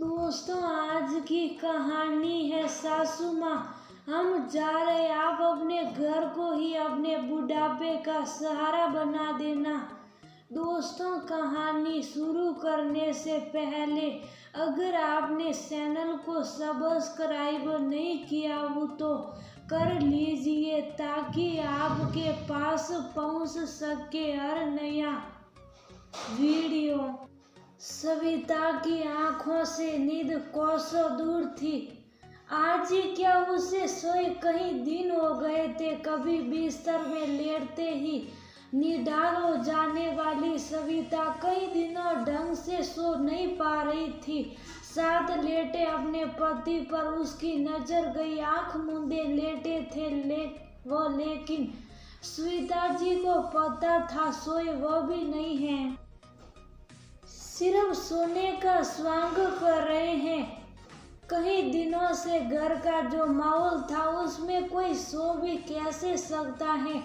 दोस्तों, आज की कहानी है सासू माँ। हम जा रहे, आप अपने घर को ही अपने बुढ़ापे का सहारा बना देना। दोस्तों, कहानी शुरू करने से पहले अगर आपने चैनल को सब्सक्राइब नहीं किया हो तो कर लीजिए ताकि आपके पास पहुंच सके हर नया वीडियो। सविता की आंखों से नींद कोसों दूर थी। आज ही क्या उसे सोए कई दिन हो गए थे। कभी बिस्तर में लेटते ही निढाल हो जाने वाली सविता कई दिनों ढंग से सो नहीं पा रही थी। साथ लेटे अपने पति पर उसकी नजर गई। आंख मूंदे लेटे थे लेकिन सविता जी को पता था सोए वो भी नहीं है, सिर्फ सोने का स्वांग कर रहे हैं। कई दिनों से घर का जो माहौल था उसमें कोई सो भी कैसे सकता है।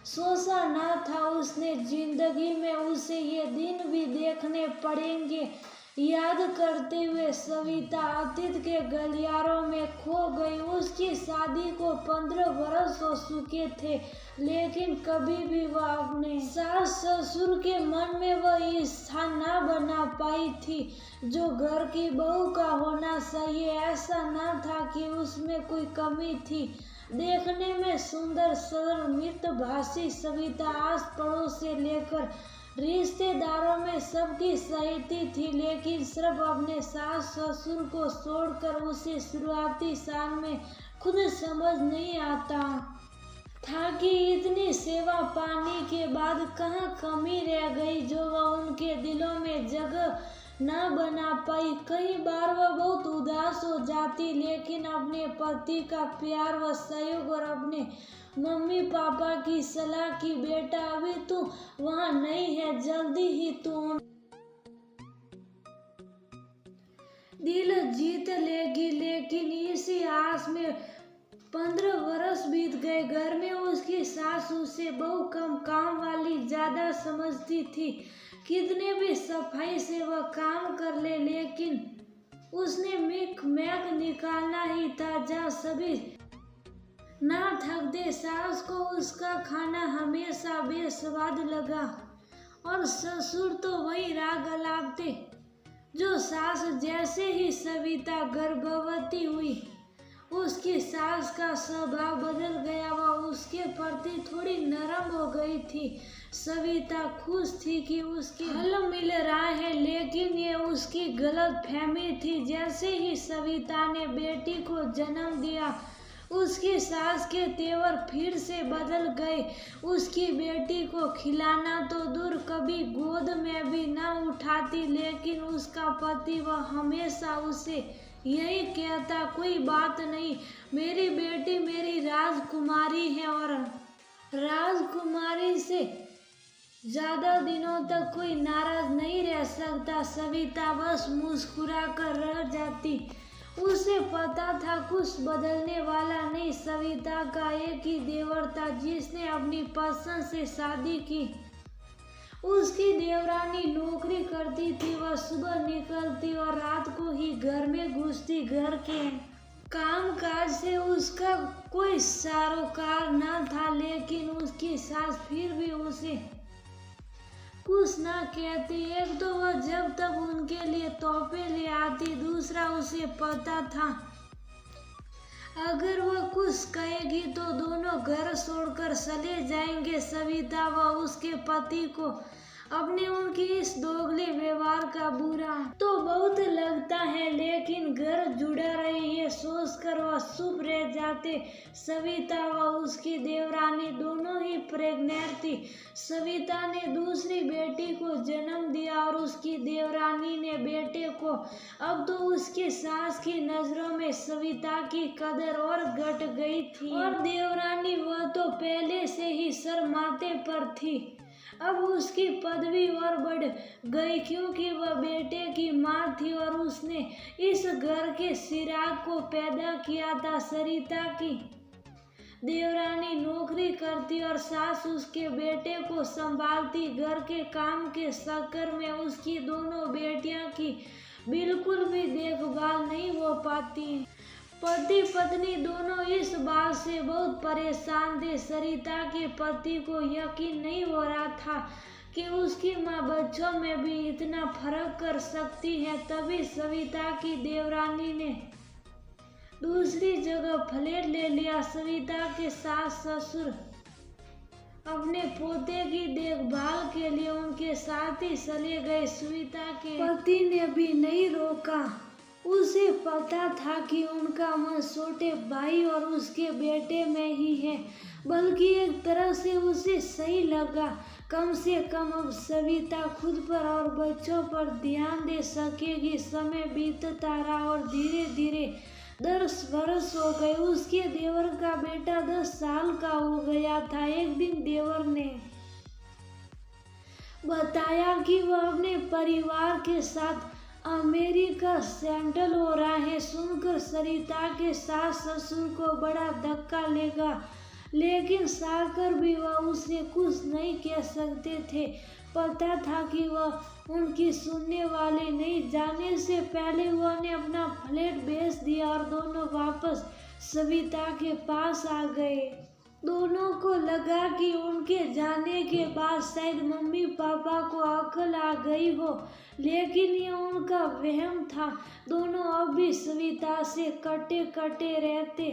सोचा ना था उसने जिंदगी में उसे ये दिन भी देखने पड़ेंगे। याद करते हुए सविता अतीत के गलियारों में खो गई। उसकी शादी को 15 वर्ष हो चुके थे लेकिन कभी भी वह अपने सास ससुर के मन में वह स्थान न बना पाई थी जो घर की बहू का होना चाहिए। ऐसा न था कि उसमें कोई कमी थी। देखने में सुंदर सरल मितभाषी सविता आस पड़ोस से लेकर रिश्तेदारों में सबकी सहेती थी, लेकिन सिर्फ अपने सास ससुर को छोड़कर उसे शुरुआती साल में खुद समझ नहीं आता था कि इतनी सेवा पाने के बाद कहाँ कमी रह गई जो वह उनके दिलों में जगह न बना पाई। कई बार वह बहुत उदास हो जाती लेकिन अपने पति का प्यार व सहयोग और अपने मम्मी पापा की सलाह की बेटा अभी तू वहाँ नहीं है, जल्दी ही तू दिल जीत लेगी। लेकिन इसी आस में 15 वर्ष बीत गए। घर में उसकी सास उसे बहु कम काम वाली ज्यादा समझती थी। कितने भी सफाई से वह काम कर ले लेकिन उसने मिक मैक निकालना ही था जहाँ सभी ना थक दे। सास को उसका खाना हमेशा बेस्वाद लगा और ससुर तो वही राग अलापते जो सास। जैसे ही सविता गर्भवती हुई उसकी सास का स्वभाव बदल गया। वह उसके प्रति थोड़ी नरम हो गई थी। सविता खुश थी कि उसकी हल मिल रहा है लेकिन ये उसकी गलत फहमी थी। जैसे ही सविता ने बेटी को जन्म दिया उसकी सास के तेवर फिर से बदल गए। उसकी बेटी को खिलाना तो दूर कभी गोद में भी न उठाती लेकिन उसका पति वह हमेशा उसे यही कहता, कोई बात नहीं, मेरी बेटी मेरी राजकुमारी है और राजकुमारी से ज्यादा दिनों तक कोई नाराज नहीं रह सकता। सविता बस मुस्कुरा कर रह जाती। उसे पता था कुछ बदलने वाला नहीं। सविता का एक ही देवर था जिसने अपनी पसंद से शादी की। उसकी देवरानी नौकरी करती थी। वह सुबह निकलती और रात को ही घर में घुसती। घर के काम काज से उसका कोई सरोकार न था लेकिन उसकी सास फिर भी उसे कुछ ना कहती। एक तो वह जब तक उनके लिए तोहफे ले आती, दूसरा उसे पता था अगर वह कुछ कहेगी तो दोनों घर छोड़कर चले जाएंगे। सविता व उसके पति को अपने उनकी इस दोगले व्यवहार का बुरा तो बहुत लगता है लेकिन घर जुड़ा रहे ये सोचकर वह चुप रह जाते। सविता व उसकी देवरानी दोनों ही प्रेग्नेंट थी। सविता ने दूसरी बेटी को जन्म दिया और उसकी देवरानी ने बेटे को। अब तो उसकी सास की नजरों में सविता की कदर और घट गई थी और देवरानी वह तो पहले से ही शर्माते पर थी। अब उसकी पदवी और बढ़ गई क्योंकि वह बेटे की माँ थी और उसने इस घर के चिराग को पैदा किया था। सरिता की देवरानी नौकरी करती और सास उसके बेटे को संभालती। घर के काम के चक्कर में उसकी दोनों बेटियां की बिल्कुल भी देखभाल नहीं हो पाती। पति पत्नी दोनों इस बात से बहुत परेशान थे। सरिता के पति को यकीन नहीं हो रहा था कि उसकी माँ बच्चों में भी इतना फर्क कर सकती है। तभी सविता की देवरानी ने दूसरी जगह फ्लैट ले लिया। सविता के सास ससुर अपने पोते की देखभाल के लिए उनके साथ ही चले गए। सविता के पति ने भी नहीं रोका। उसे पता था कि उनका मन छोटे भाई और उसके बेटे में ही है, बल्कि एक तरह से उसे सही लगा। कम से कम अब सविता खुद पर और बच्चों पर ध्यान दे सकेगी। समय बीतता रहा और धीरे धीरे 10 वर्ष हो गए। उसके देवर का बेटा 10 साल का हो गया था। एक दिन देवर ने बताया कि वह अपने परिवार के साथ अमेरिका सेटल हो रहा है। सुनकर सरिता के सास ससुर को बड़ा धक्का लगा, लेकिन साकर भी वह उसे कुछ नहीं कह सकते थे। पता था कि वह उनकी सुनने वाले नहीं। जाने से पहले उन्होंने अपना फ्लैट बेच दिया और दोनों वापस सविता के पास आ गए। दोनों को लगा कि उनके जाने के बाद शायद मम्मी पापा को अकल आ गई हो, लेकिन यह उनका वहम था। दोनों अब भी सविता से कटे कटे रहते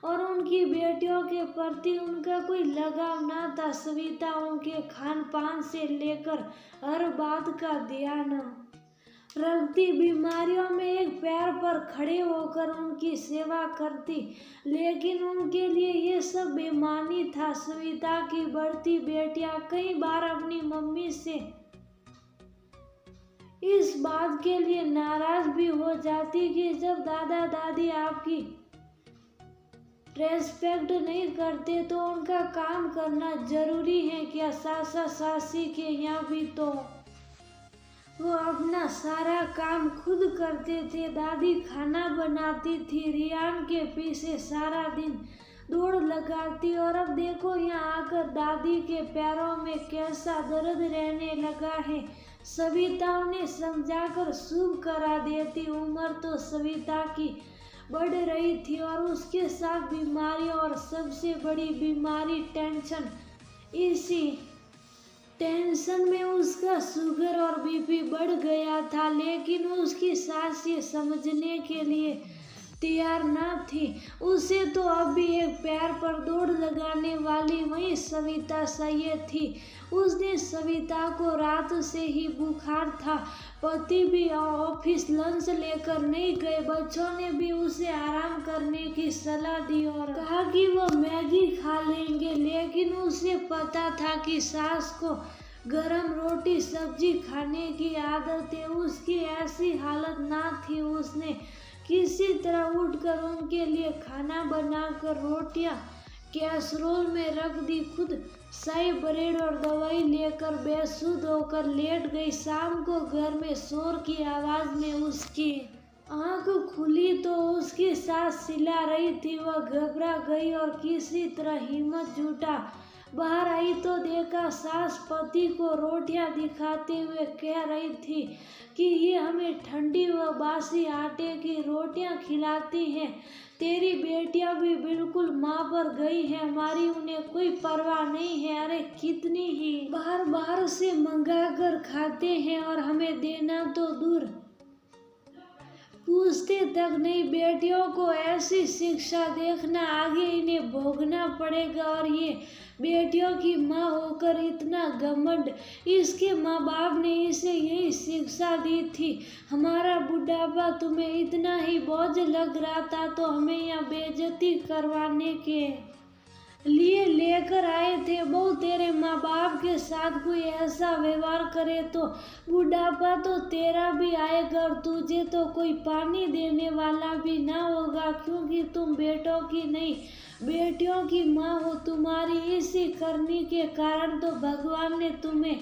और उनकी बेटियों के प्रति उनका कोई लगाव ना था। सविता उनके खान पान से लेकर हर बात का ध्यान रखती। बीमारियों में एक पैर पर खड़े होकर उनकी सेवा करती, लेकिन उनके लिए ये सब बेमानी था। सविता की बढ़ती बेटियां कई बार अपनी मम्मी से इस बात के लिए नाराज भी हो जाती कि जब दादा दादी आपकी रेस्पेक्ट नहीं करते तो उनका काम करना जरूरी है क्या। सासा सासी के यहाँ भी तो वो अपना सारा काम खुद करते थे। दादी खाना बनाती थी, रियान के पीछे सारा दिन दौड़ लगाती, और अब देखो यहाँ आकर दादी के पैरों में कैसा दर्द रहने लगा है। सविता उन्हें समझाकर शुभ करा देती। उम्र तो सविता की बढ़ रही थी और उसके साथ बीमारियां, और सबसे बड़ी बीमारी टेंशन। इसी टेंशन में उसका शुगर और बीपी बढ़ गया था, लेकिन उसकी सास ये समझने के लिए तैयार न थी। उसे तो अब भी एक पैर पर दौड़ लगाने वाली वही सविता चाहिए थी। उस दिन सविता को रात से ही बुखार था। पति भी ऑफिस लंच लेकर नहीं गए। बच्चों ने भी उसे आराम करने की सलाह दी और कहा कि वह मैगी खा लेंगे, लेकिन उसे पता था कि सास को गरम रोटी सब्जी खाने की आदत है। उसकी ऐसी हालत ना थी। उसने किसी तरह उठकर उनके लिए खाना बनाकर रोटियां कैसरोल में रख दी। खुद शाही ब्रेड और दवाई लेकर बेसुध होकर लेट गई। शाम को घर में शोर की आवाज में उसकी आंख खुली तो उसकी सास चिल्ला रही थी। वह घबरा गई और किसी तरह हिम्मत जुटा बाहर आई तो देखा सास पति को रोटियां दिखाते हुए कह रही थी कि ये हमें ठंडी व बासी आटे की रोटियां खिलाती हैं। तेरी बेटियां भी बिल्कुल माँ पर गई है, हमारी उन्हें कोई परवाह नहीं है। अरे कितनी ही बाहर बाहर से मंगा कर खाते हैं और हमें देना तो दूर, पूछते तक नहीं। बेटियों को ऐसी शिक्षा देखना आगे इन्हें भोगना पड़ेगा। और ये बेटियों की माँ होकर इतना घमंड। इसके माँ बाप ने इसे यही शिक्षा दी थी। हमारा बुढ़ापा तुम्हें इतना ही बोझ लग रहा था तो हमें यहाँ बेइज्जती करवाने के लिए लेकर आए थे। बहू, तेरे माँ बाप के साथ कोई ऐसा व्यवहार करे तो बुढ़ापा तो तेरा भी आएगा और तुझे तो कोई पानी देने वाला भी ना होगा, क्योंकि तुम बेटों की नहीं बेटियों की माँ हो। तुम्हारी इसी करनी के कारण तो भगवान ने तुम्हें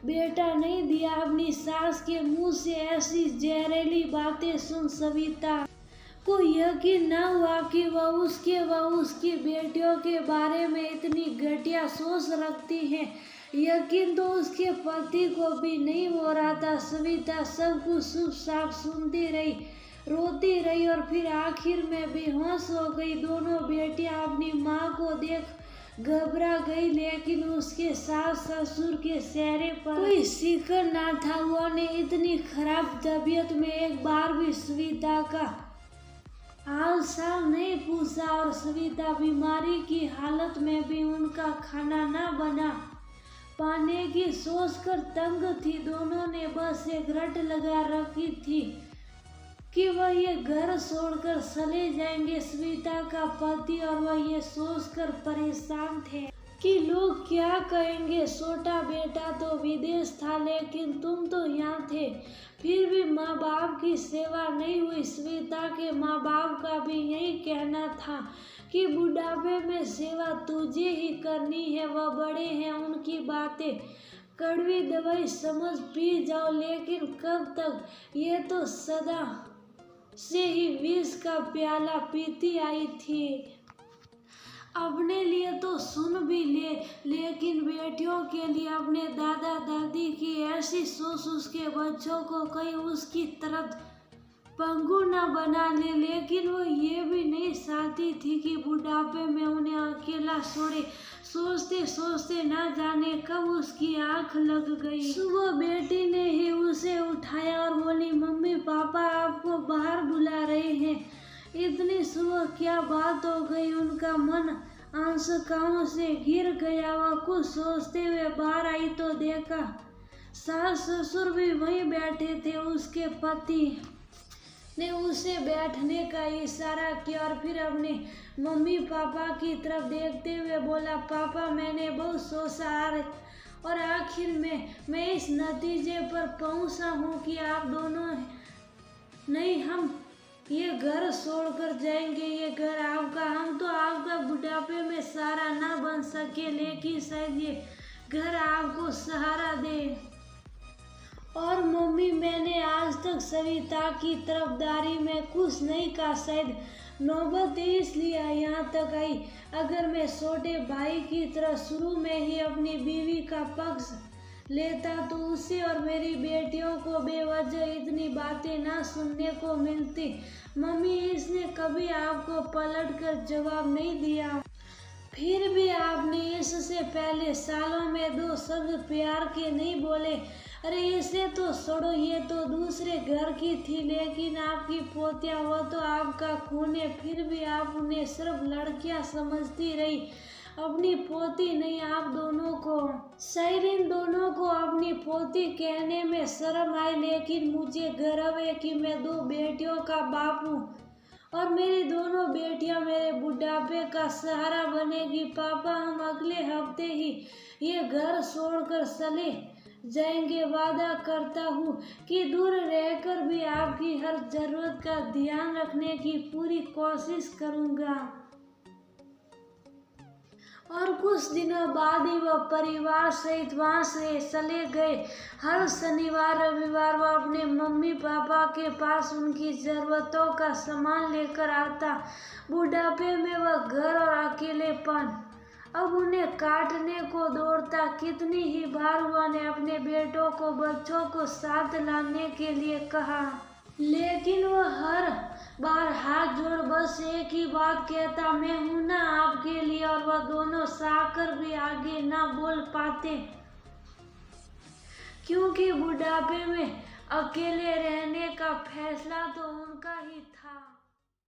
बेटा नहीं दिया। अपनी सास के मुंह से ऐसी जहरीली बातें सुन सविता को यकीन न हुआ कि वह उसकी बेटियों के बारे में इतनी घटिया सोच रखती है। यकीन तो उसके पति को भी नहीं हो रहा था। सविता सब कुछ चुपचाप सुनती रही, रोती रही और फिर आखिर में बेहोश हो गई। दोनों बेटियां अपनी माँ को देख घबरा गई, लेकिन उसके सास ससुर के चेहरे पर कोई फिक्र न था। उन्होंने इतनी खराब तबीयत में एक बार भी सविता का हाल चाल नहीं पूछा और सविता बीमारी की हालत में भी उनका खाना न बना पाने की सोचकर तंग थी। दोनों ने बस एक रट लगा रखी थी कि वह ये घर छोड़कर चले जाएंगे। सविता का पति और वह ये सोचकर परेशान थे कि लोग क्या कहेंगे। छोटा बेटा तो विदेश था, लेकिन तुम तो यहाँ थे, फिर भी माँ बाप की सेवा नहीं हुई। सविता के माँ बाप का भी यही कहना था कि बुढ़ापे में सेवा तुझे ही करनी है। वह बड़े हैं, उनकी बातें कड़वी दवाई समझ पी जाओ, लेकिन कब तक? ये तो सदा से ही विष का प्याला पीती आई थी। अपने लिए तो सुन भी ले, लेकिन बेटियों के लिए अपने दादा दादी की ऐसी सोच उसके बच्चों को कहीं उसकी तरफ पंगु न बना ले। लेकिन वो ये भी नहीं चाहती थी कि बुढ़ापे में उन्हें अकेला छोड़े। सोचते सोचते न जाने कब उसकी आंख लग गई। सुबह बेटी ने ही उसे उठाया और बोली, मम्मी पापा आपको बाहर बुला रहे हैं। इतनी सुबह क्या बात हो गई? उनका मन आंसुओं से घिर गया। वह कुछ सोचते हुए बाहर आई तो देखा सास ससुर भी वहीं बैठे थे। उसके पति ने उसे बैठने का इशारा किया और फिर अपने मम्मी पापा की तरफ देखते हुए बोला, पापा मैंने बहुत सोचा और आखिर में मैं इस नतीजे पर पहुंचा हूँ कि आप दोनों नहीं, हम ये घर छोड़कर जाएंगे। ये घर आपका, हम तो आपका बुढ़ापे में सहारा ना बन सके, लेकिन शायद ये घर आपको सहारा दे। और मम्मी मैंने आज तक सविता की तरफदारी में कुछ नहीं कहा। शायद नौबत इसलिए यहाँ तक आई। अगर मैं छोटे भाई की तरह शुरू में ही अपनी बीवी का पक्ष लेता तो उसे और मेरी बेटियों को बेवजह इतनी बातें ना सुनने को मिलती। मम्मी इसने कभी आपको पलट कर जवाब नहीं दिया, फिर भी आपने इससे पहले सालों में 2 शब्द प्यार के नहीं बोले। अरे इसे तो छोड़ो, ये तो दूसरे घर की थी, लेकिन आपकी पोतियां, वो तो आपका खून है। फिर भी आप उन्हें सिर्फ लड़कियां समझती रही, अपनी पोती नहीं। आप दोनों को, शायद इन दोनों को अपनी पोती कहने में शर्म आए, लेकिन मुझे गर्व है कि मैं 2 बेटियों का बाप हूँ और मेरी दोनों बेटियां मेरे बुढ़ापे का सहारा बनेगी। पापा हम अगले हफ्ते ही ये घर छोड़कर चले जाएंगे। वादा करता हूँ कि दूर रहकर भी आपकी हर जरूरत का ध्यान रखने की पूरी कोशिश करूँगा। और कुछ दिनों बाद ही वह परिवार सहित वहाँ से चले गए। हर शनिवार रविवार वह अपने मम्मी पापा के पास उनकी ज़रूरतों का सामान लेकर आता। बुढ़ापे में वह घर और अकेलेपन अब उन्हें काटने को दौड़ता। कितनी ही बार उन्होंने अपने बेटों को बच्चों को साथ लाने के लिए कहा, लेकिन वह हर बार हाथ जोड़ बस एक ही बात कहता, मैं हूं ना आपके लिए। और वह दोनों चाहकर भी आगे ना बोल पाते, क्योंकि बुढ़ापे में अकेले रहने का फैसला तो